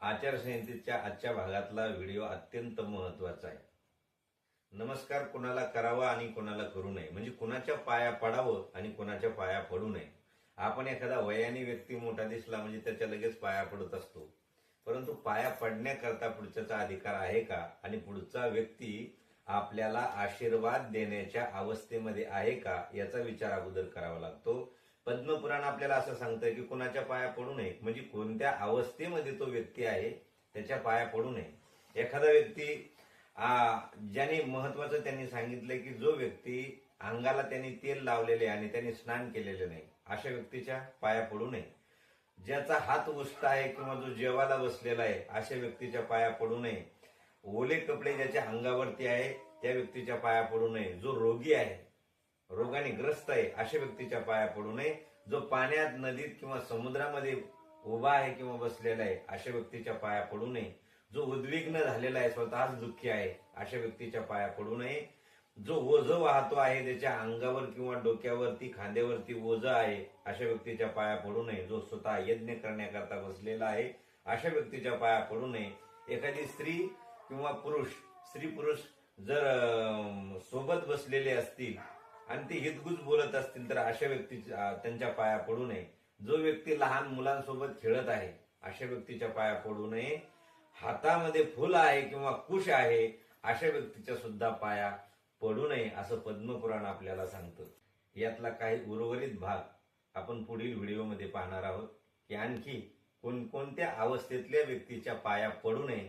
आचारसंहितेच्या आजच्या भागातला व्हिडिओ अत्यंत महत्वाचा आहे. नमस्कार कुणाला करावा आणि कुणाला करू नये, म्हणजे कुणाच्या पाया पडावं आणि कुणाच्या पाया पडू नये. आपण एखादा वयाने व्यक्ती मोठा दिसला म्हणजे त्याच्या लगेच पाया पडत असतो, परंतु पाया पडण्याकरता पुढच्याचा अधिकार आहे का आणि पुढचा व्यक्ती आपल्याला आशीर्वाद देण्याच्या अवस्थेमध्ये आहे का याचा विचार अगोदर करावा लागतो. पद्मपुराण आपल्याला असं सांगतंय की कुणाच्या पाया पडू नये, म्हणजे कोणत्या अवस्थेमध्ये तो व्यक्ती आहे त्याच्या पाया पडू नये. एखादा व्यक्ती ज्याने महत्वाचं त्यांनी सांगितलंय की जो व्यक्ती अंगाला त्यांनी तेल लावलेले आणि त्यांनी स्नान केलेले नाही अशा व्यक्तीच्या पाया पडू नये. ज्याचा हात उष्ट आहे किंवा जो जेवायला बसलेला आहे अशा व्यक्तीच्या पाया पडू नये. ओले कपडे ज्याच्या अंगावरती आहे त्या व्यक्तीच्या पाया पडू नये. जो रोगी आहे, रोगाने ग्रस्त आहे अशा व्यक्तीच्या पाया पडू नये. जो पाण्यात, नदीत किंवा समुद्रामध्ये उभा आहे किंवा बसलेला आहे अशा व्यक्तीच्या पाया पडू नये. जो उद्विग्न झालेला आहे, स्वतःच दुःखी आहे अशा व्यक्तीच्या पाया पडू नये. जो ओझं वाहतो आहे, त्याच्या अंगावर किंवा डोक्यावरती, खांद्यावरती ओझं आहे अशा व्यक्तीच्या पाया पडू नये. जो स्वतः यज्ञ करण्याकरता बसलेला आहे अशा व्यक्तीच्या पाया पडू नये. एखादी स्त्री किंवा पुरुष, स्त्री पुरुष जर सोबत बसलेले असतील आणि ते हितगुज बोलत असतील तर अशा व्यक्तीच्या त्यांच्या पाया पडू नये. जो व्यक्ती लहान मुलांसोबत खेळत आहे अशा व्यक्तीच्या पाया पडू नये. हातामध्ये फुल आहे किंवा कुश आहे अशा व्यक्तीच्या सुद्धा पाया पडू नये असं पद्मपुराण आपल्याला सांगतं. यातला काही उर्वरित भाग आपण पुढील व्हिडिओमध्ये पाहणार आहोत की आणखी कोणकोणत्या अवस्थेतल्या व्यक्तीच्या पाया पडू नये